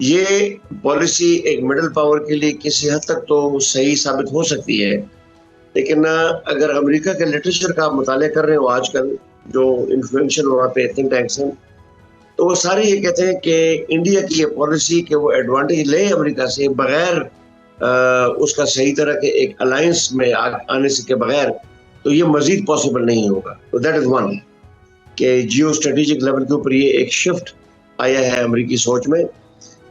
یہ پالیسی ایک middle power کے لیے کسی حد تک تو صحیح ثابت ہو سکتی ہے، لیکن اگر امریکہ کے لٹریچر کا آپ مطالعہ کر رہے ہو آج کل جو انفلوئنشل وہاں پہ تھنک ٹینکس ہیں، تو وہ سارے یہ کہتے ہیں کہ انڈیا کی یہ پالیسی کہ وہ ایڈوانٹیج لے امریکہ سے بغیر اس کا صحیح طرح کے ایک الائنس میں آنے سے کے بغیر، تو یہ مزید پاسبل نہیں ہوگا. تو دیٹ از ون کہ جیو اسٹریٹجک لیول کے اوپر یہ ایک شفٹ آیا ہے امریکی سوچ میں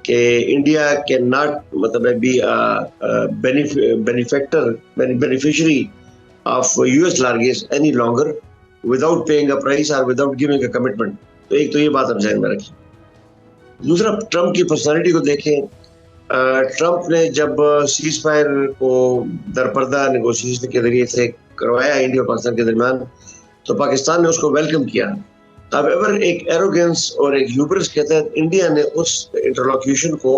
کہ انڈیا کین ناٹ مطلب be beneficiary of U S largesse any longer without paying a price اور وداؤٹ گیونگ اے کمٹمنٹ. تو ایک تو یہ بات آپ ذہن میں رکھیں. دوسرا، ٹرمپ کی پرسنالٹی کو دیکھیں. ٹرمپ نے جب سیز فائر کو درپردہ نیگوشیشن کے ذریعے سے کروایا انڈیا اور پاکستان کے درمیان، تو پاکستان نے اس کو ویلکم کیا. اب ایور ایک ایروگینس اور ایک ہیوبرس کے تحت انڈیا نے اس انٹرلوکیوشن کو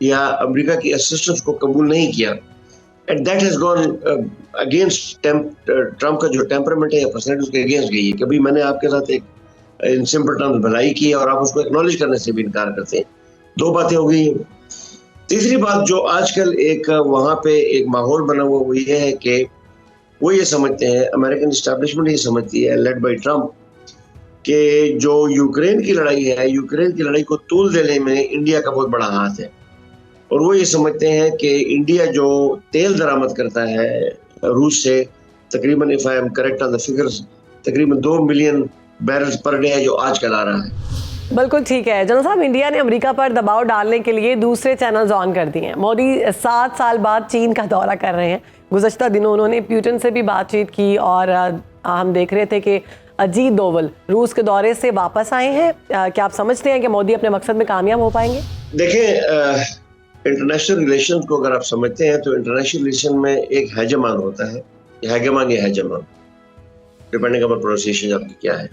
یا امریکہ کی اسسٹنس کو قبول نہیں کیا. And that has gone against Trump کا جو ٹیمپرمنٹ ہے یا پرسنالٹی اس کے اگینسٹ گئی ہے کہ ابھی میں نے آپ کے ساتھ ایک ان سمپل ٹرمز بھلائی کی اور آپ اس کو ایکنالج کرنے سے بھی انکار کرتے ہیں. دو باتیں ہو گئی. تیسری بات جو آج کل ایک وہاں پہ ایک ماحول بنا ہوا وہ یہ ہے کہ وہ یہ سمجھتے ہیں، امریکن اسٹیبلشمنٹ یہ سمجھتی ہے لیڈ بائی ٹرمپ، کہ جو یوکرین کی لڑائی ہے، یوکرین کی لڑائی کو طول دینے میں انڈیا کا بہت بڑا ہاتھ ہے. اور وہ یہ سمجھتے ہیں کہ انڈیا جو تیل درآمد کرتا ہے روس سے، تقریباً if I am correct on the figures، تقریباً 2 ملین بیرلز پر ڈے ہے جو آج کل آ رہا ہے. بالکل ٹھیک ہے جنرل صاحب. انڈیا نے امریکہ پر دباؤ ڈالنے کے لیے دوسرے چینلز آن کر دیے ہیں. مودی 7 سال بعد چین کا دورہ کر رہے ہیں. گزشتہ دنوں انہوں نے پیوٹن سے بھی بات چیت کی اور ہم دیکھ رہے تھے کہ اجیت دوول روس کے دورے سے واپس آئے ہیں. کیا آپ سمجھتے ہیں کہ مودی اپنے مقصد میں کامیاب ہو پائیں گے؟ دیکھیں، انٹرنیشنل ریلیشن کو اگر آپ سمجھتے ہیں تو انٹرنیشنل ریلیشن میں ایک ہیجمان ہوتا ہے، ہیگمان یا ہیجمان ڈپینڈنگ اپن پروننسیشن آپ کی کیا ہے.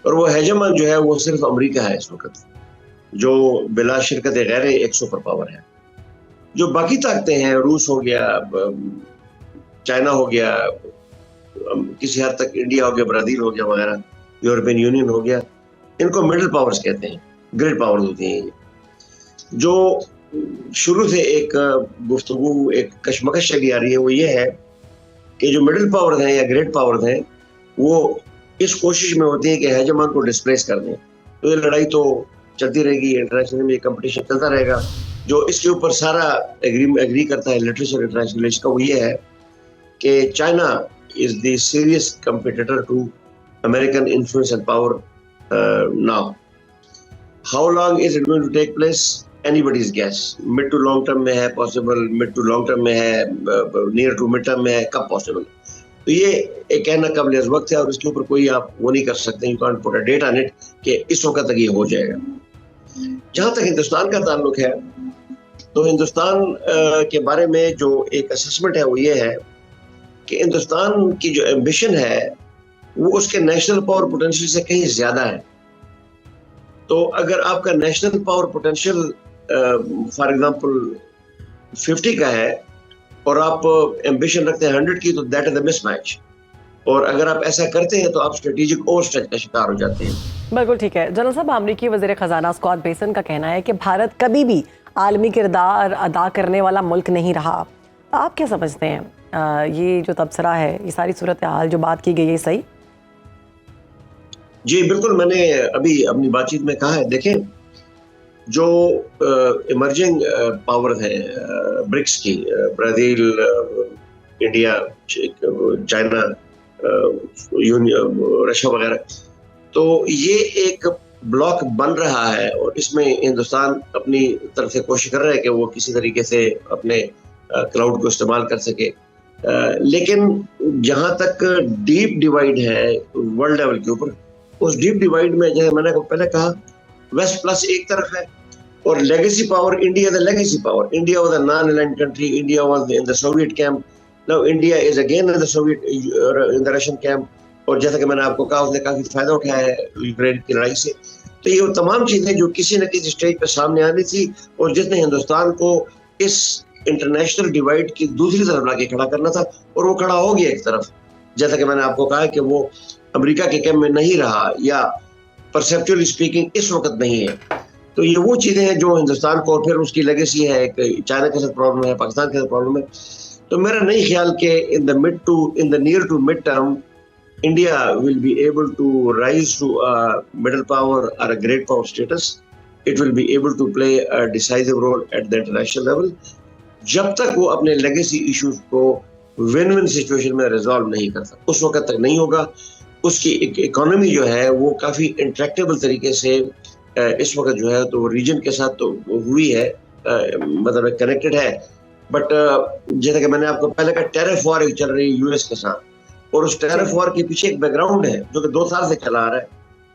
اور وہ ہیجمان جو ہے وہ صرف امریکہ ہے اس وقت، جو بلا شرکت غیر ایک سپر پاور ہے. جو باقی طاقتیں ہیں، روس ہو گیا، چائنا ہو گیا، کسی حد تک انڈیا ہو گیا، برازیل ہو گیا وغیرہ، یورپین یونین ہو گیا، ان کو مڈل پاورز کہتے ہیں، گریڈ پاورز ہوتی ہیں. جو شروع سے ایک گفتگو ایک کشمکش چلی آ رہی ہے وہ یہ ہے کہ جو مڈل پاورز ہیں یا گریڈ پاورز ہیں وہ اس کوشش میں ہوتی ہے کہ ہیجمان کو ڈسپلیس کر دیں. تو یہ لڑائی تو چلتی رہے گی، انٹرنیشنل میں یہ کمپٹیشن چلتا رہے گا. جو اس کے اوپر سارا ایگری کرتا ہے لٹریچر انٹرنیشنل ریلیشن کا وہ یہ ہے کہ China is the serious competitor to American influence and power now. How long is it going to take place? Any bodies guess. Mid to long term میں ہے possible, mid to long term میں ہے، near to mid term میں ہے، کب possible? تو یہ ایک کہنا قبل از وقت ہے اور اس کے اوپر کوئی آپ وہ نہیں کر سکتے، you can't put a date on it کہ اس وقت تک یہ ہو جائے گا. جہاں تک ہندوستان کا تعلق ہے تو ہندوستان کے بارے میں جو ایک اسسمنٹ ہے وہ یہ ہے کہ ہندوستان کی جو ایمبیشن ہے وہ اس کے نیشنل پاور پوٹینشیل سے کہیں زیادہ ہے. تو اگر آپ کا national power potential for example 50 کا ہے اور آپ ایمبیشن رکھتے ہیں 100 کی، تو that is a miss match. اور اگر آپ ایسا کرتے ہیں تو آپ اسٹریٹجک اوور اسٹریچ کا شکار ہو جاتے ہیں. بالکل ٹھیک ہے جنرل صاحب. امریکی وزیر خزانہ اسکاٹ بیسن کا کہنا ہے کہ بھارت کبھی بھی عالمی کردار ادا کرنے والا ملک نہیں رہا. آپ کیا سمجھتے ہیں یہ جو تبصرہ ہے، یہ ساری صورتحال جو بات کی گئی ہے، صحیح؟ جی بالکل، میں نے ابھی اپنی بات چیت میں کہا ہے. دیکھیں، جو ایمرجنگ پاور ہیں برکس کی، برازیل، انڈیا، چائنا، رشیا وغیرہ، تو یہ ایک بلاک بن رہا ہے اور اس میں ہندوستان اپنی طرف سے کوشش کر رہا ہے کہ وہ کسی طریقے سے اپنے کلاؤڈ کو استعمال کر سکے. لیکن جہاں تک ڈیپ ڈیوائیڈ ہے ورلڈ لیول کے اوپر، اس ڈیپ ڈیوائیڈ میں جیسے میں نے پہلے کہا ویسٹ پلس ایک طرف ہے اور legacy power India is a legacy power. India was a non aligned country, India was in the Soviet camp. Now India is again in the Soviet in the Russian camp. اور جیسا کہ میں نے آپ کو کہا اس نے کافی فائدہ اٹھایا ہے یوکرین کی لڑائی سے. تو یہ تمام چیزیں جو کسی نہ کسی اسٹیج پہ سامنے آنی تھی اور جس نے ہندوستان کو اس انٹرنیشنل ڈیوائیڈ کی دوسری طرف لا کے کھڑا کرنا تھا اور وہ کھڑا ہو گیا ایک طرف. جیسا کہ میں نے آپ کو کہا کہ وہ امریکہ کے کیمپ میں نہیں رہا یا پرسیپچولی اسپیکنگ اس وقت نہیں ہے. تو یہ وہ چیزیں ہیں جو ہندوستان کو، اور پھر اس کی لیگیسی ہے، چائنا کے ساتھ پرابلم ہے، پاکستان کے ساتھ پرابلم ہے. تو میرا نہیں خیال کہ in the near to mid term India will be able to rise to a middle power or a great power status. It will be able to play a decisive role at the international level. جب تک وہ اپنے legacy issues کو one one situation میں resolve نہیں کرتا، اس وقت تک نہیں ہوگا. اس کی اکانومی جو ہے وہ کافی انٹریکٹیبل طریقے سے اس وقت جو ہے تو ریجن کے ساتھ تو ہوئی ہے، مطلب کنیکٹڈ ہے. بٹ جیسا کہ میں نے آپ کو پہلے کہا، ٹیرف وار چل رہی ہے یو ایس کے ساتھ، اور اس ٹیرف وار کے پیچھے ایک بیک گراؤنڈ ہے جو کہ 2 سال سے چلا آ رہا ہے.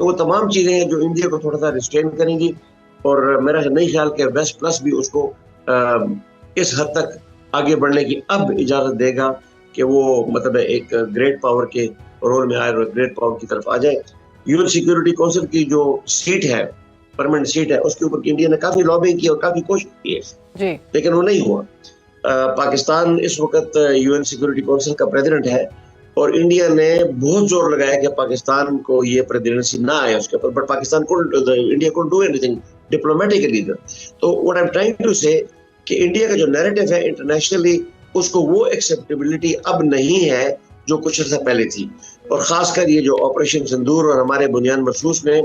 تو وہ تمام چیزیں ہیں جو انڈیا کو تھوڑا سا ریسٹرین کریں گی، اور میرا نہیں خیال کہ ویسٹ پلس بھی اس کو اس حد تک آگے بڑھنے کی اب اجازت دے گا کہ وہ مطلب ایک گریٹ پاور کے رول میں آئے اور گریٹ پاور کی طرف آ جائے. یو این سیکورٹی کونسل کی جو سیٹ ہے، پرماننٹ سیٹ ہے، اس کے اوپر انڈیا نے کافی لابنگ کی اور کافی کوشش کی ہے، لیکن وہ نہیں ہوا. پاکستان اس وقت یو این سیکورٹی کونسل کا پریزیڈنٹ ہے، اور انڈیا نے بہت زور لگایا کہ پاکستان کو یہ پریزیڈنسی نہ آئے اس کے اوپر، بٹ پاکستان کو، انڈیا کو ڈو اینی تھنگ ڈپلومیٹکلی. تو what I am trying to say کہ انڈیا کا جو نیریٹو ہے انٹرنیشنلی، اس کو وہ ایکسیپٹیبلٹی اب نہیں ہے جو کچھ عرصہ پہلے تھی. اور خاص کر یہ جو آپریشن سندور اور ہمارے بنیاد مرصوص میں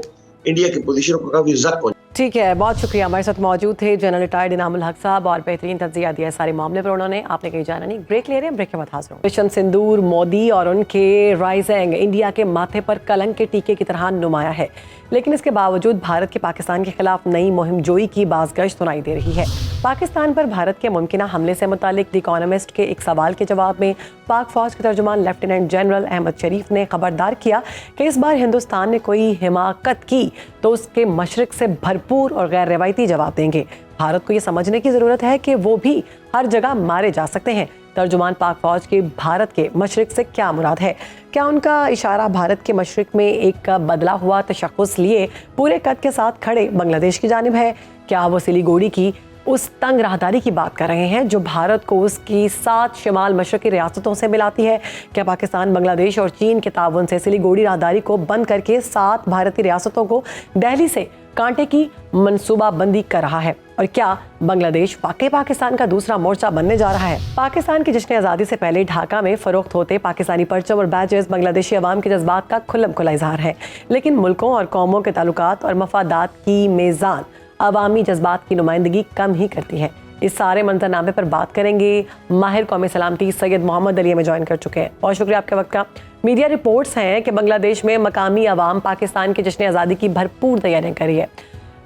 انڈیا کی پوزیشن کو کافی زخم پہنچا. ٹھیک ہے، بہت شکریہ. ہمارے ساتھ موجود تھے جنرل ریٹائرڈ انعام الحق صاحب، اور بہترین تجزیہ دیا ہے سارے معاملے پر انہوں نے. آپ نے کہیں جانا نہیں، بریک لے رہے ہیں، بریک کے بعد حاضر ہوں. آپریشن سندور مودی اور ان کے رائزنگ انڈیا کے ماتھے پر کلنک کے ٹیکے کی طرح نمایاں ہے، لیکن اس کے باوجود بھارت کے پاکستان کے خلاف نئی مہم جوئی کی بازگشت سنائی دے رہی ہے. پاکستان پر بھارت کے ممکنہ حملے سے متعلق دی اکانومسٹ کے ایک سوال کے جواب میں پاک فوج کے ترجمان لیفٹیننٹ جنرل احمد شریف نے خبردار کیا کہ اس بار ہندوستان نے کوئی حماقت کی تو اس کے مشرق سے بھرپور اور غیر روایتی جواب دیں گے. بھارت کو یہ سمجھنے کی ضرورت ہے کہ وہ بھی ہر جگہ مارے جا سکتے ہیں. ترجمان پاک فوج کے بھارت کے مشرق سے کیا مراد ہے؟ کیا ان کا اشارہ بھارت کے مشرق میں ایک بدلا ہوا تشخص لیے پورے قد کے ساتھ کھڑے بنگلہ دیش کی جانب ہے؟ کیا وہ سلیگوڑی کی اس تنگ راہداری کی بات کر رہے ہیں جو بھارت کو اس کی 7 شمال مشرقی ریاستوں سے ملاتی ہے؟ کیا پاکستان بنگلہ دیش اور چین کے تعاون سے سلیگوڑی راہداری کو بند کر کے 7 بھارتی ریاستوں کو دہلی سے کانٹے کی منصوبہ بندی کر رہا ہے؟ اور کیا بنگلہ دیش واقعی پاکستان کا دوسرا مورچہ بننے جا رہا ہے؟ پاکستان کی جشن آزادی سے پہلے ڈھاکہ میں فروخت ہوتے پاکستانی پرچم اور بیجز بنگلہ دیشی عوام کے جذبات کا کھلم کھلا اظہار ہے، لیکن ملکوں اور قوموں کے تعلقات اور مفادات کی میزان عوامی جذبات کی نمائندگی کم ہی کرتی ہے. اس سارے منظرنامے پر بات کریں گے. ماہر قومی سلامتی سید محمد علی میں جوائن کر چکے ہیں. بہت شکریہ آپ کے وقت کا. میڈیا رپورٹس ہیں کہ بنگلہ دیش میں مقامی عوام پاکستان کی جشن آزادی کی بھرپور تیاریاں کر رہی ہے.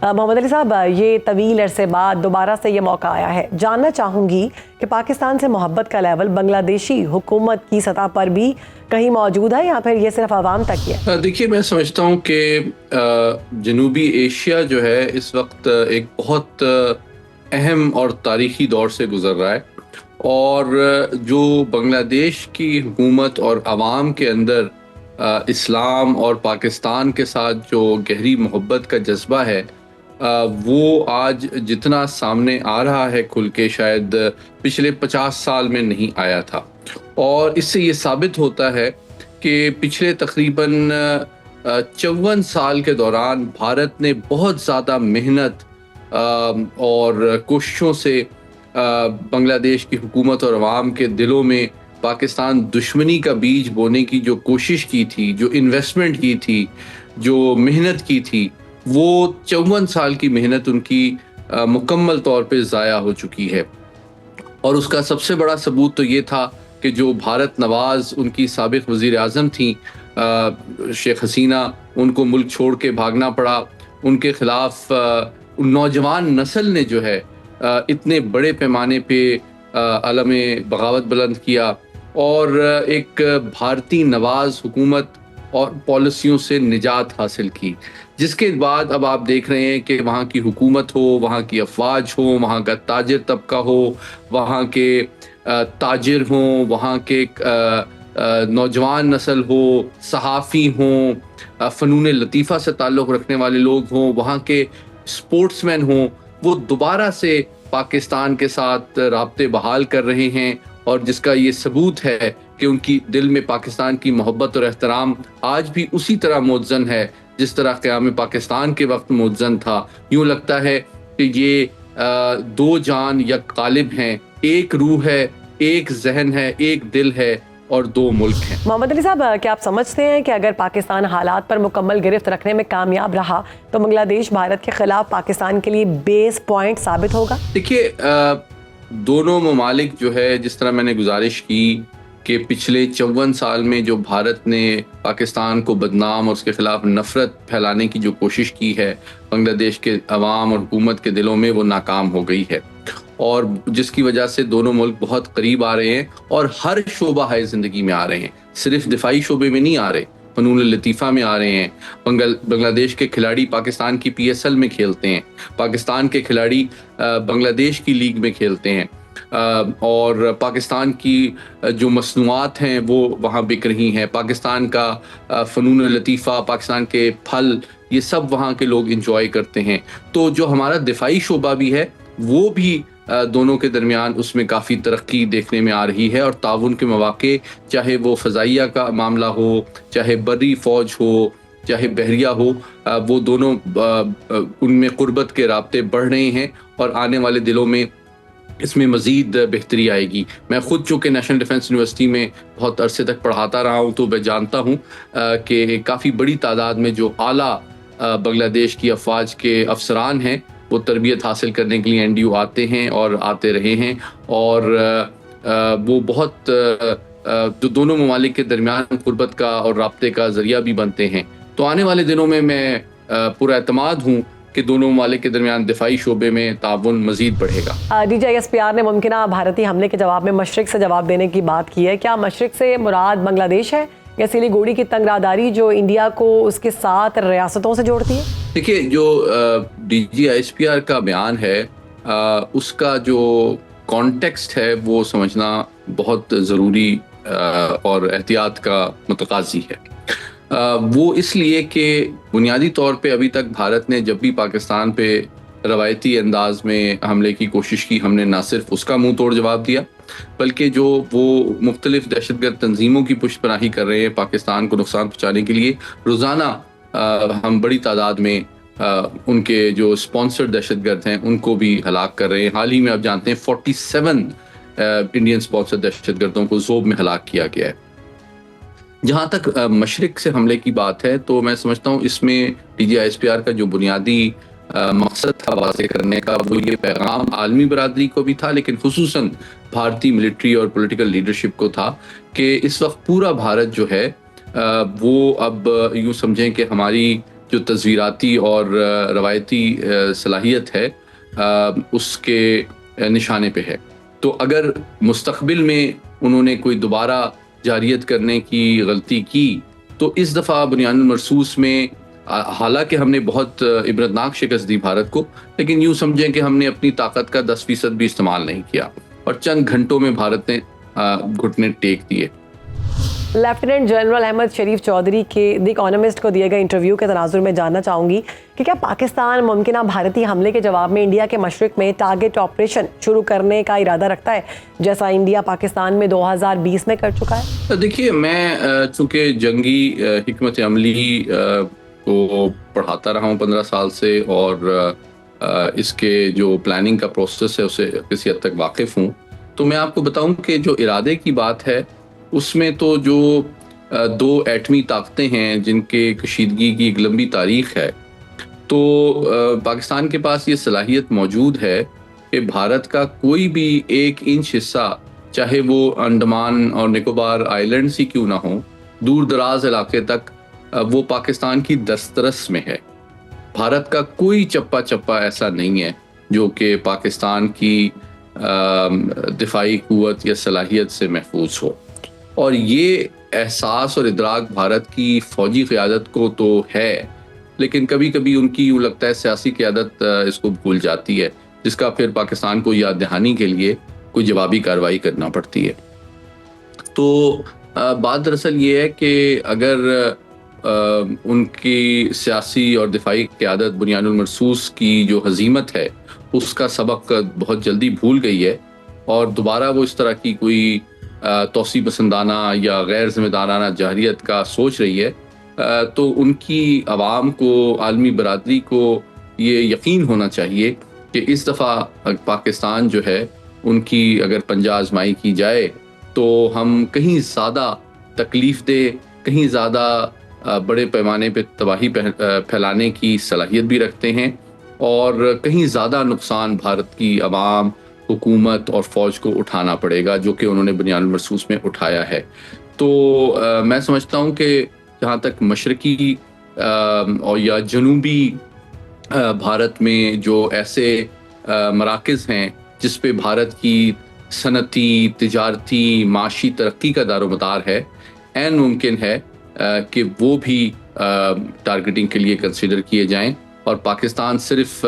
محمد علی صاحب، یہ طویل عرصے بعد دوبارہ سے یہ موقع آیا ہے. جاننا چاہوں گی کہ پاکستان سے محبت کا لیول بنگلہ دیشی حکومت کی سطح پر بھی کہیں موجود ہے یا پھر یہ صرف عوام تک ہی ہے؟ دیکھیے، میں سمجھتا ہوں کہ جنوبی ایشیا جو ہے اس وقت ایک بہت اہم اور تاریخی دور سے گزر رہا ہے، اور جو بنگلہ دیش کی حکومت اور عوام کے اندر اسلام اور پاکستان کے ساتھ جو گہری محبت کا جذبہ ہے، وہ آج جتنا سامنے آ رہا ہے کھل کے شاید پچھلے 50 سال میں نہیں آیا تھا. اور اس سے یہ ثابت ہوتا ہے کہ پچھلے تقریباً 54 سال کے دوران بھارت نے بہت زیادہ محنت اور کوششوں سے بنگلہ دیش کی حکومت اور عوام کے دلوں میں پاکستان دشمنی کا بیج بونے کی جو کوشش کی تھی، جو انویسٹمنٹ کی تھی، جو محنت کی تھی، وہ 54 سال کی محنت ان کی مکمل طور پہ ضائع ہو چکی ہے. اور اس کا سب سے بڑا ثبوت تو یہ تھا کہ جو بھارت نواز ان کی سابق وزیر اعظم تھیں شیخ حسینہ، ان کو ملک چھوڑ کے بھاگنا پڑا. ان کے خلاف نوجوان نسل نے جو ہے اتنے بڑے پیمانے پہ علم بغاوت بلند کیا اور ایک بھارتی نواز حکومت اور پالیسیوں سے نجات حاصل کی، جس کے بعد اب آپ دیکھ رہے ہیں کہ وہاں کی حکومت ہو، وہاں کی افواج ہو، وہاں کا تاجر طبقہ ہو، وہاں کے تاجر ہوں، وہاں کے نوجوان نسل ہو، صحافی ہوں، فنون لطیفہ سے تعلق رکھنے والے لوگ ہوں، وہاں کے اسپورٹس مین ہوں، وہ دوبارہ سے پاکستان کے ساتھ رابطے بحال کر رہے ہیں اور جس کا یہ ثبوت ہے کہ ان کی دل میں پاکستان کی محبت اور احترام آج بھی اسی طرح موزن ہے جس طرح قیام پاکستان کے وقت موزن تھا. یوں لگتا ہے کہ یہ دو جان یک قالب ہیں، ایک روح ہے، ایک ذہن ہے، ایک دل ہے اور دو ملک ہیں. محمد علی صاحب، کیا آپ سمجھتے ہیں کہ اگر پاکستان حالات پر مکمل گرفت رکھنے میں کامیاب رہا تو بنگلہ دیش بھارت کے خلاف پاکستان کے لیے بیس پوائنٹ ثابت ہوگا؟ دیکھیے، دونوں ممالک جو ہے، جس طرح میں نے گزارش کی کہ پچھلے 54 سال میں جو بھارت نے پاکستان کو بدنام اور اس کے خلاف نفرت پھیلانے کی جو کوشش کی ہے بنگلہ دیش کے عوام اور حکومت کے دلوں میں، وہ ناکام ہو گئی ہے، اور جس کی وجہ سے دونوں ملک بہت قریب آ رہے ہیں اور ہر شعبہ ہے زندگی میں آ رہے ہیں. صرف دفاعی شعبے میں نہیں آ رہے، فنون لطیفہ میں آ رہے ہیں. بنگلہ دیش کے کھلاڑی پاکستان کی PSL میں کھیلتے ہیں، پاکستان کے کھلاڑی بنگلہ دیش کی لیگ میں کھیلتے ہیں، اور پاکستان کی جو مصنوعات ہیں وہ وہاں بک رہی ہیں. پاکستان کا فنون لطیفہ، پاکستان کے پھل، یہ سب وہاں کے لوگ انجوائے کرتے ہیں. تو جو ہمارا دفاعی شعبہ بھی ہے وہ بھی دونوں کے درمیان اس میں کافی ترقی دیکھنے میں آ رہی ہے، اور تعاون کے مواقع، چاہے وہ فضائیہ کا معاملہ ہو، چاہے بری فوج ہو، چاہے بحریہ ہو، وہ دونوں ان میں قربت کے رابطے بڑھ رہے ہیں، اور آنے والے دنوں میں اس میں مزید بہتری آئے گی. میں خود چونکہ نیشنل ڈیفنس یونیورسٹی میں بہت عرصے تک پڑھاتا رہا ہوں، تو میں جانتا ہوں کہ کافی بڑی تعداد میں جو اعلیٰ بنگلہ دیش کی افواج کے افسران ہیں وہ تربیت حاصل کرنے کے لیے NDU آتے ہیں اور آتے رہے ہیں، اور وہ بہت جو دونوں ممالک کے درمیان قربت کا اور رابطے کا ذریعہ بھی بنتے ہیں. تو آنے والے دنوں میں پورا اعتماد ہوں کہ دونوں ممالک کے درمیان دفاعی شعبے میں تعاون مزید بڑھے گا. DGISPR نے ممکنہ بھارتی حملے کے جواب میں مشرق سے جواب دینے کی بات کی ہے. کیا مشرق سے مراد بنگلہ دیش ہے یا سلیگوڑی کی تنگ راداری جو انڈیا کو اس کے 7 ریاستوں سے جوڑتی ہے؟ دیکھیے، جو DGISPR کا بیان ہے، اس کا جو کانٹیکسٹ ہے وہ سمجھنا بہت ضروری اور احتیاط کا متقاضی ہے. وہ اس لیے کہ بنیادی طور پہ ابھی تک بھارت نے جب بھی پاکستان پہ روایتی انداز میں حملے کی کوشش کی، ہم نے نہ صرف اس کا منہ توڑ جواب دیا، بلکہ جو وہ مختلف دہشت گرد تنظیموں کی پشت پناہی کر رہے ہیں پاکستان کو نقصان پہنچانے کے لیے، روزانہ ہم بڑی تعداد میں ان کے جو اسپانسرڈ دہشت گرد ہیں ان کو بھی ہلاک کر رہے ہیں. حال ہی میں آپ جانتے ہیں 47 انڈین اسپانسرڈ دہشت گردوں کو ذوب میں ہلاک کیا گیا ہے. جہاں تک مشرق سے حملے کی بات ہے تو میں سمجھتا ہوں اس میں DGISPR کا جو بنیادی مقصد تھا واضح کرنے کا، وہ یہ پیغام عالمی برادری کو بھی تھا، لیکن خصوصاً بھارتی ملٹری اور پولیٹیکل لیڈرشپ کو تھا کہ اس وقت پورا بھارت جو ہے وہ اب یوں سمجھیں کہ ہماری جو تصویراتی اور روایتی صلاحیت ہے اس کے نشانے پہ ہے. تو اگر مستقبل میں انہوں نے کوئی دوبارہ جاریت کرنے کی غلطی کی تو اس دفعہ بنیاد المرصوص میں، حالانکہ ہم نے بہت عبرتناک شکست دی بھارت کو، لیکن یوں سمجھیں کہ ہم نے اپنی طاقت کا 10% بھی استعمال نہیں کیا، اور چند گھنٹوں میں بھارت نے گھٹنے ٹیک دیے. لیفٹیننٹ جنرل احمد شریف چودھری کے دی اکانومسٹ کو دیے گئے انٹرویو کے تناظر میں جاننا چاہوں گی کہ کیا پاکستان ممکنہ بھارتی حملے کے جواب میں انڈیا کے مشرق میں ٹارگٹ آپریشن شروع کرنے کا ارادہ رکھتا ہے، جیسا انڈیا پاکستان میں 2020 میں کر چکا ہے؟ دیکھیے، میں چونکہ جنگی حکمت عملی کو پڑھاتا رہا ہوں 15 سال سے، اور اس کے جو پلاننگ کا پروسیس ہے اسے کسی حد تک واقف ہوں، تو میں آپ کو بتاؤں کہ جو ارادے کی بات ہے اس میں تو جو 2 ایٹمی طاقتیں ہیں جن کے کشیدگی کی ایک لمبی تاریخ ہے، تو پاکستان کے پاس یہ صلاحیت موجود ہے کہ بھارت کا کوئی بھی 1 انچ حصہ، چاہے وہ انڈمان اور نکوبار آئیلینڈز ہی کیوں نہ ہوں، دور دراز علاقے تک وہ پاکستان کی دسترس میں ہے. بھارت کا کوئی چپا چپا ایسا نہیں ہے جو کہ پاکستان کی دفاعی قوت یا صلاحیت سے محفوظ ہو، اور یہ احساس اور ادراک بھارت کی فوجی قیادت کو تو ہے، لیکن کبھی کبھی ان کی یوں لگتا ہے سیاسی قیادت اس کو بھول جاتی ہے، جس کا پھر پاکستان کو یاد دہانی کے لیے کوئی جوابی کارروائی کرنا پڑتی ہے. تو بات دراصل یہ ہے کہ اگر ان کی سیاسی اور دفاعی قیادت بنیاد المرصوص کی جو ہزیمت ہے اس کا سبق بہت جلدی بھول گئی ہے، اور دوبارہ وہ اس طرح کی کوئی توسیع پسندانہ یا غیر ذمہ دارانہ جارحیت کا سوچ رہی ہے تو ان کی عوام کو، عالمی برادری کو یہ یقین ہونا چاہیے کہ اس دفعہ پاکستان جو ہے ان کی اگر پنجہ آزمائی کی جائے تو ہم کہیں زیادہ تکلیف دہ، کہیں زیادہ بڑے پیمانے پہ تباہی پھیلانے کی صلاحیت بھی رکھتے ہیں، اور کہیں زیادہ نقصان بھارت کی عوام، حکومت اور فوج کو اٹھانا پڑے گا، جو کہ انہوں نے بنیاد المرصوص میں اٹھایا ہے۔ تو میں سمجھتا ہوں کہ جہاں تک مشرقی اور یا جنوبی بھارت میں جو ایسے مراکز ہیں جس پہ بھارت کی صنعتی، تجارتی، معاشی ترقی کا دار و مدار ہے، عین ممکن ہے کہ وہ بھی ٹارگیٹنگ کے لیے کنسیڈر کیے جائیں اور پاکستان صرف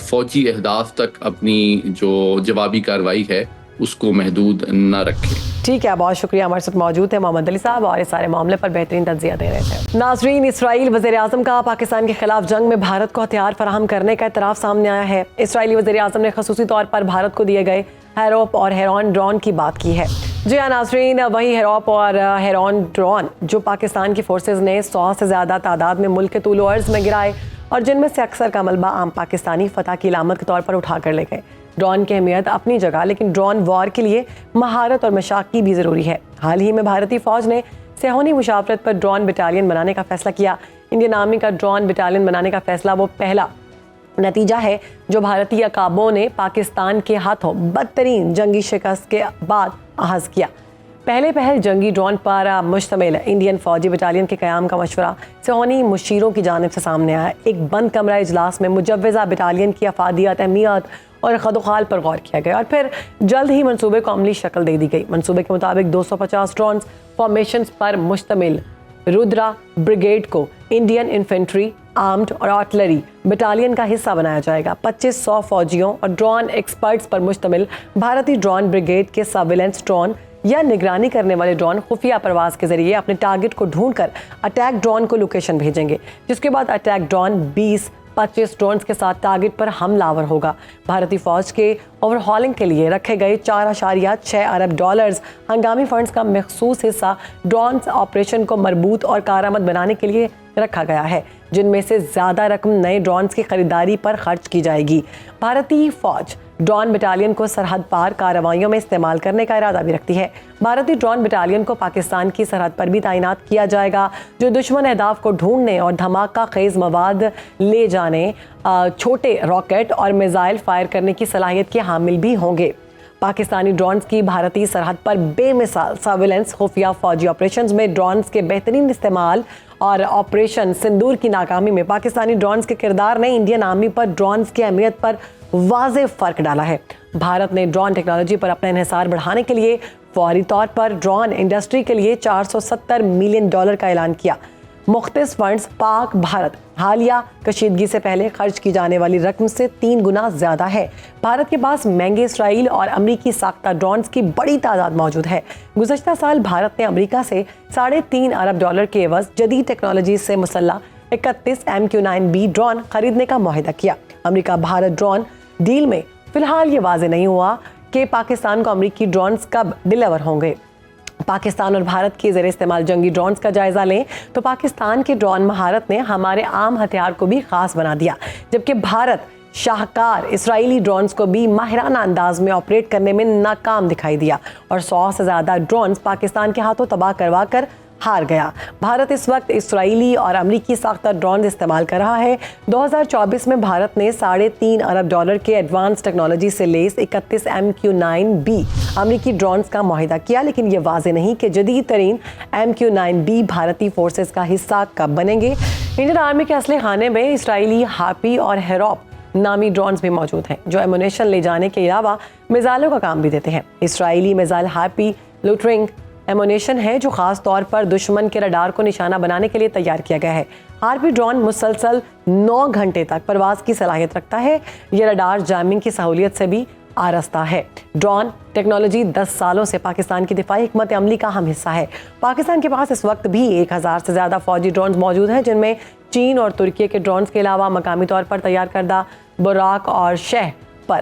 فوجی اہداف تک اپنی جو جوابی کارروائی ہے اس کو محدود نہ رکھے۔ ٹھیک ہے، بہت شکریہ، ہمارے ساتھ موجود ہیں محمد علی صاحب اور اس سارے معاملے پر بہترین تجزیہ دے رہے تھے۔ ناظرین، اسرائیل وزیر اعظم کا پاکستان کے خلاف جنگ میں بھارت کو ہتھیار فراہم کرنے کا اعتراف سامنے آیا ہے۔ اسرائیلی وزیر اعظم نے خصوصی طور پر بھارت کو دیے گئے ہیروپ اور ہیرون ڈرون کی بات کی ہے۔ جی ہاں ناظرین، وہی ہیروپ اور ہیرون ڈرون جو پاکستان کی فورسز نے 100 سے زیادہ تعداد میں ملک کے طول و عرض میں گرائے اور جن میں سے اکثر کا ملبہ عام پاکستانی فتح کی علامت کے طور پر اٹھا کر لے گئے۔ ڈرون کی اہمیت اپنی جگہ، لیکن ڈرون وار کے لیے مہارت اور مشاقی بھی ضروری ہے۔ حال ہی میں بھارتی فوج نے سہونی مشاورت پر ڈرون بٹالین بنانے کا فیصلہ کیا۔ انڈین آرمی کا ڈرون بٹالین بنانے کا فیصلہ وہ پہلا نتیجہ ہے جو بھارتی عقابوں نے پاکستان کے ہاتھوں بدترین جنگی شکست کے بعد اخذ کیا۔ پہل جنگی ڈرون پر مشتمل انڈین فوجی بٹالین کے قیام کا مشورہ سہونی مشیروں کی جانب سے سامنے آیا۔ ایک بند کمرہ اجلاس میں مجوزہ بٹالین کی افادیت، اہمیت اور خدوخال پر غور کیا گیا اور پھر جلد ہی منصوبے کو عملی شکل دے دی گئی۔ منصوبے کے مطابق 250 ڈرونز فارمیشنز پر مشتمل رودرا بریگیڈ کو انڈین انفینٹری، آرمڈ اور آرٹلری بٹالین کا حصہ بنایا جائے گا۔ 2500 فوجیوں اور ڈرون ایکسپرٹس پر مشتمل بھارتی ڈرون بریگیڈ کے سرویلنس ڈرون یا نگرانی کرنے والے ڈرون خفیہ پرواز کے ذریعے اپنے ٹارگٹ کو ڈھونڈ کر اٹیک ڈرون کو لوکیشن بھیجیں گے، جس کے بعد اٹیک ڈرون 20-25 ڈرونز کے ساتھ ٹارگٹ پر حملہ آور ہوگا۔ بھارتی فوج کے اوور ہالنگ کے لیے رکھے گئے 4.6 ارب ڈالرز ہنگامی فنڈز کا مخصوص حصہ ڈرونز آپریشن کو مربوط اور کارآمد بنانے کے لیے رکھا گیا ہے، جن میں سے زیادہ رقم نئے ڈرونز کی خریداری پر خرچ کی جائے گی۔ بھارتی فوج ڈرون بٹالین کو سرحد پار کارروائیوں میں استعمال کرنے کا ارادہ بھی رکھتی ہے۔ بھارتی ڈرون بٹالین کو پاکستان کی سرحد پر بھی تعینات کیا جائے گا، جو دشمن اہداف کو ڈھونڈنے اور دھماکہ خیز مواد لے جانے، چھوٹے راکٹ اور میزائل فائر کرنے کی صلاحیت کے حامل بھی ہوں گے۔ پاکستانی ڈرونز کی بھارتی سرحد پر بے مثال سرویلنس، خفیہ فوجی آپریشنز میں ڈرونز کے بہترین استعمال اور آپریشن سندور کی ناکامی میں پاکستانی ڈرونز کے کردار نے انڈین آرمی پر ڈرونز کی اہمیت پر واضح فرق ڈالا ہے۔ بھارت نے ڈرون ٹیکنالوجی پر اپنا انحصار بڑھانے کے لیے فوری طور پر ڈرون انڈسٹری کے لیے $470 ملین کا اعلان کیا۔ مختص فنڈز پاک بھارت حالیہ کشیدگی سے پہلے خرچ کی جانے والی رقم سے 3 گنا زیادہ ہے۔ بھارت کے پاس مہنگے اسرائیل اور امریکی ساختہ ڈرونز کی بڑی تعداد موجود ہے۔ گزشتہ سال بھارت نے امریکہ سے $3.5 ارب کے عوض جدید ٹیکنالوجی سے مسلح 31 MQ-9B ڈرون خریدنے کا معاہدہ کیا۔ امریکہ بھارت ڈرون ڈیل میں فی الحال یہ واضح نہیں ہوا کہ پاکستان کو امریکی ڈرونز کب ڈیلیور ہوں گے۔ پاکستان اور بھارت کے زیر استعمال جنگی ڈرونز کا جائزہ لیں تو پاکستان کی ڈرون مہارت نے ہمارے عام ہتھیار کو بھی خاص بنا دیا، جبکہ بھارت شاہکار اسرائیلی ڈرونز کو بھی ماہرانہ انداز میں آپریٹ کرنے میں ناکام دکھائی دیا اور 100 سے زیادہ ڈرونز پاکستان کے ہاتھوں تباہ کروا کر ہار گیا۔ بھارت اس وقت اسرائیلی اور امریکی ساختہ ڈرونز استعمال کر رہا ہے۔ 2024 میں بھارت نے $3.5 ارب کے ایڈوانس ٹیکنالوجی سے لیس 31 MQ-9B امریکی ڈرونز کا معاہدہ کیا، لیکن یہ واضح نہیں کہ جدید ترین MQ-9B بھارتی فورسز کا حصہ کب بنیں گے۔ انڈین آرمی کے اسلحے خانے میں اسرائیلی ہارپی اور ہیروپ نامی ڈرونز بھی موجود ہیں، جو ایمونیشن لے جانے کے علاوہ میزائلوں کا کام بھی دیتے ہیں۔ اسرائیلی میزائل ہارپی لوٹرنگ ایمونیشن ہے جو خاص طور پر دشمن کے رڈار کو نشانہ بنانے کے لیے تیار کیا گیا ہے۔ ہارپی ڈرون مسلسل 9 گھنٹے تک پرواز کی صلاحیت رکھتا ہے۔ یہ رڈار جیمنگ کی سہولیت سے بھی آراستہ ہے۔ ڈرون ٹیکنالوجی 10 سالوں سے پاکستان کی دفاعی حکمت عملی کا اہم حصہ ہے۔ پاکستان کے پاس اس وقت بھی 1000 سے زیادہ فوجی ڈرونز موجود ہیں، جن میں چین اور ترکی کے ڈرونز کے علاوہ مقامی طور پر تیار کردہ براق اور شہ پر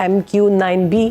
MQ-9B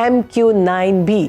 MQ-9B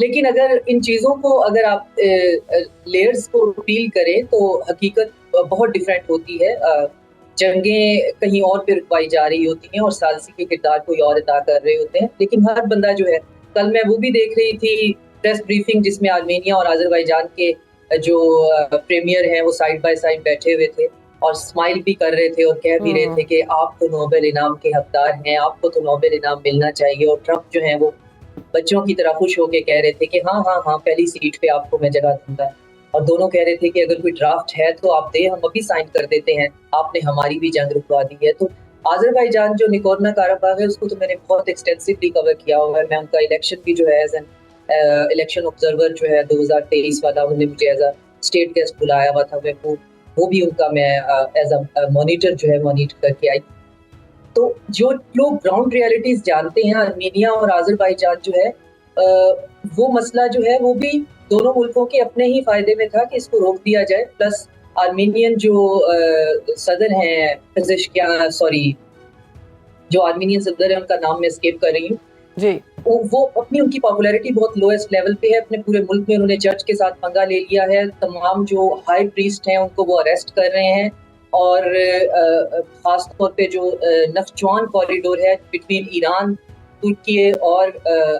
لیکن اگر ان چیزوں کو اگر آپ لیئرز کو ڈیل کریں تو حقیقت بہت ڈفرینٹ ہوتی ہے. جنگیں کہیں اور پہ رکوائی جا رہی ہوتی ہیں اور ثالثی کے کردار کوئی اور ادا کر رہے ہوتے ہیں, لیکن ہر بندہ جو ہے, کل میں وہ بھی دیکھ رہی تھی پریس بریفنگ جس میں آرمینیا اور آذربائیجان کے جو پریمیئر ہیں وہ سائڈ بائی سائڈ بیٹھے ہوئے تھے اور اسمائل بھی کر رہے تھے اور کہہ بھی رہے تھے کہ آپ تو نوبل انعام کے حقدار ہیں, آپ کو تو نوبل انعام ملنا چاہیے. اور ٹرمپ جو ہیں وہ بچوں کی طرح خوش ہو کے کہہ رہے تھے کہ ہاں ہاں ہاں پہلی سیٹ پہ آپ کو میں جگہ دوں گا. اور دونوں کہہ رہے تھے کہ اگر کوئی ڈرافٹ ہے تو آپ دیں, ہم ابھی سائن کر دیتے ہیں, آپ نے ہماری بھی جنگ رکوا دی ہے. تو آذربائیجان جو نگورنو کاراباخ ہے اس کو تو میں نے بہت ایکسٹینسولی کور کیا ہوا ہے. میں ان کا الیکشن بھی جو ہے ایز این الیکشن آبزرور جو ہے 2023 والا, انہوں نے مجھے ایز اے اسٹیٹ گیسٹ بلایا ہوا تھا, میں وہ بھی ان کا میں ایز اے مانیٹر جو ہے مانیٹر کر کے آئی. تو جو لوگ گراؤنڈ ریالٹیز جانتے ہیں, آرمینیا اور آذربائیجان جو ہے وہ مسئلہ جو ہے وہ بھی دونوں ملکوں کے اپنے ہی فائدے میں تھا کہ اس کو روک دیا جائے. پلس آرمینین جو صدر ہیں جو آرمینین صدر ہیں ان کا نام میں اسکیپ کر رہی ہوں جی, وہ ان کی پاپولیرٹی بہت لوئسٹ لیول پہ ہے اپنے پورے ملک میں. انہوں نے چرچ کے ساتھ پنگا لے لیا ہے, تمام جو ہائی پریسٹ ہیں ان کو وہ اریسٹ کر رہے ہیں. اور خاص طور پہ جو نخچوان کوریڈور ہے بٹوین ایران, ترکی اور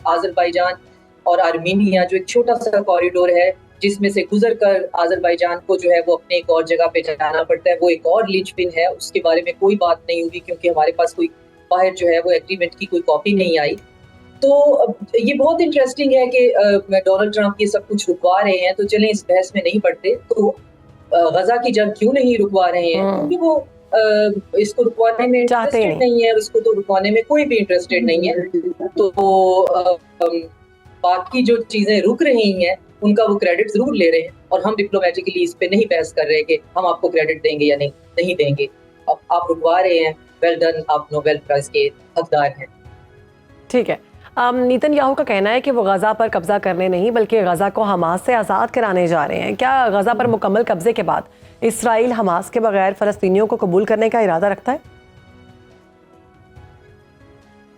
آذربائیجان اور آرمینیا, جو ایک چھوٹا سا کوریڈور ہے جس میں سے گزر کر آذربائیجان کو جو ہے وہ اپنے ایک اور جگہ پہ جانا پڑتا ہے, وہ ایک اور لنچ پن ہے. اس کے بارے میں کوئی بات نہیں ہوئی کیونکہ ہمارے پاس کوئی باہر جو ہے وہ ایگریمنٹ کی کوئی کاپی نہیں آئی. تو یہ بہت انٹرسٹنگ ہے کہ ڈونلڈ ٹرمپ یہ سب کچھ رکوا رہے ہیں. تو چلیں اس بحث میں نہیں پڑتے. تو غزہ کی جنگ کیوں نہیں رکوا رہے ہیں؟ کیونکہ وہ اس کو رکوانے میں انٹرسٹڈ نہیں ہے, اس کو تو رکوانے میں کوئی بھی انٹرسٹڈ نہیں ہے. تو باقی جو چیزیں رک رہی ہیں ان کا وہ کریڈٹ ضرور لے رہے ہیں, اور ہم ڈپلومیٹکلی اس پہ نہیں بحث کر رہے کہ ہم آپ کو کریڈٹ دیں گے یا نہیں دیں گے. آپ رکوا رہے ہیں, ویل ڈن, آپ نوبل پرائز کے حقدار ہیں. ٹھیک ہے. نیتن یاہو کا کہنا ہے کہ وہ غزہ پر قبضہ کرنے نہیں بلکہ غزہ کو حماس سے آزاد کرانے جا رہے ہیں. کیا غزہ پر مکمل قبضے کے بعد اسرائیل حماس کے بغیر فلسطینیوں کو قبول کرنے کا ارادہ رکھتا ہے؟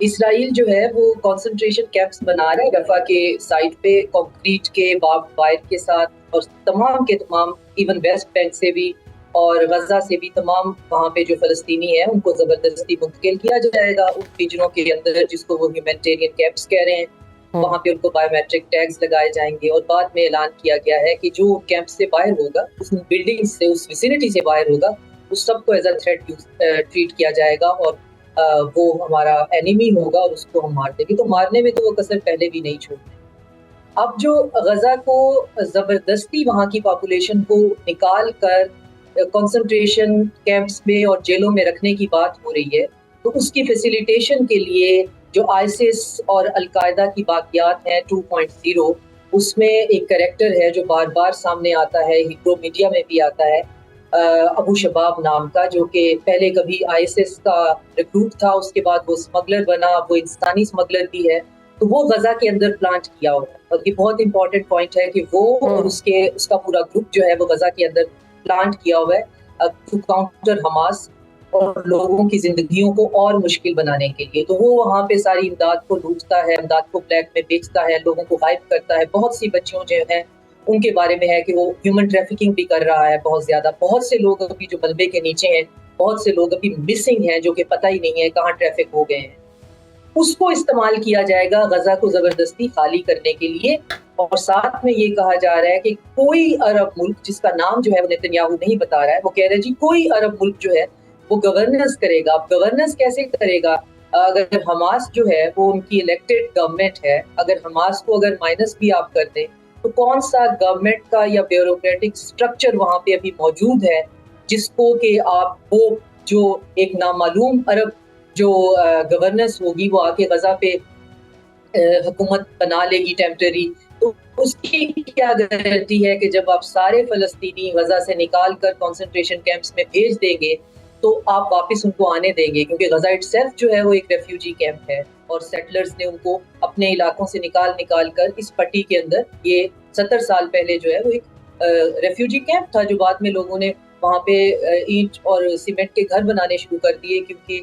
اسرائیل جو ہے وہ کنسنٹریشن کیمپس بنا رہا ہے رفح کے سائٹ پہ, کنکریٹ کے بارب وائر کے ساتھ, اور تمام کے تمام ایون ویسٹ بینک سے بھی اور غزہ سے بھی تمام وہاں پہ جو فلسطینی ہیں ان کو زبردستی منتقل کیا جائے گا ان ریجنوں کے اندر جس کو وہ ہیومینٹیرین کیمپس کہہ رہے ہیں. وہاں پہ ان کو بایو میٹرک ٹیگز لگائے جائیں گے, اور بعد میں اعلان کیا گیا ہے کہ جو کیمپ سے باہر ہوگا, اس بلڈنگ سے, اس ویسینٹی سے باہر ہوگا, اس سب کو ایز اے تھریٹ ٹریٹ کیا جائے گا, اور وہ ہمارا اینیمی ہوگا اور اس کو ہم مار دیں گے. تو مارنے میں تو وہ کسر پہلے بھی نہیں چھوڑتے. اب جو غزہ کو زبردستی وہاں کی پاپولیشن کو نکال کر کنسنٹریشن کیمپس میں اور جیلوں میں رکھنے کی بات ہو رہی ہے, تو اس کی فیسیلیٹیشن کے لیے جو آئسس اور القاعدہ کی باقیات ہیں 2.0, اس میں ایک کریکٹر ہے جو بار بار سامنے آتا ہے, ہیبرو میڈیا میں بھی آتا ہے, ابو شباب نام کا, جو کہ پہلے کبھی آئی ایس ایس کا ریکروٹ تھا, اس کے بعد وہ اسمگلر بنا, وہ انسانی اسمگلر بھی ہے. تو وہ غزہ کے اندر پلانٹ کیا ہوا ہے, اور یہ بہت امپورٹنٹ پوائنٹ ہے کہ وہ اور اس کا پورا گروپ جو ہے وہ غزہ کے اندر پلانٹ کیا ہوا ہے ٹو کاؤنٹر حماس اور لوگوں کی زندگیوں کو اور مشکل بنانے کے لیے. تو وہ وہاں پہ ساری امداد کو لوٹتا ہے, امداد کو بلیک میں بیچتا ہے, لوگوں کو غائب کرتا ہے. بہت سی بچیوں جو ہیں ان کے بارے میں ہے کہ وہ ہیومن ٹریفکنگ بھی کر رہا ہے بہت زیادہ. بہت سے لوگ ابھی جو ملبے کے نیچے ہیں, بہت سے لوگ ابھی مسنگ ہیں جو کہ پتہ ہی نہیں ہے کہاں ٹریفک ہو گئے ہیں. اس کو استعمال کیا جائے گا غزہ کو زبردستی خالی کرنے کے لیے. اور ساتھ میں یہ کہا جا رہا ہے کہ کوئی عرب ملک, جس کا نام جو ہے وہ نیتن یاہو نہیں بتا رہا ہے, وہ کہہ رہے ہیں جی کوئی عرب ملک جو ہے وہ گورننس کرے گا. اب گورننس کیسے کرے گا؟ اگر حماس جو ہے وہ ان کی الیکٹڈ گورنمنٹ ہے, اگر حماس کو اگر مائنس بھی آپ کر دیں تو کون سا گورنمنٹ کا یا بیوروکریٹک سٹرکچر وہاں پہ ابھی موجود ہے جس کو کہ آپ وہ جو ایک نامعلوم عرب جو گورننس ہوگی وہ آ کے غزہ پہ حکومت بنا لے گی ٹیمپرری. تو اس کی کیا گارنٹی ہے کہ جب آپ سارے فلسطینی غزہ سے نکال کر کنسنٹریشن کیمپس میں بھیج دیں گے تو آپ واپس ان کو آنے دیں گے؟ کیونکہ غزہ اٹ سیلف جو ہے وہ ایک ریفیوجی کیمپ ہے, اور سیٹلرز نے ان کو اپنے علاقوں سے نکال کر اس پٹی کے اندر, یہ 70 سال پہلے جو ہے وہ ایک ریفیوجی کیمپ تھا, جو بعد میں لوگوں نے وہاں پہ اینٹ اور سیمنٹ کے گھر بنانے شروع کر دیے, کیونکہ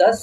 10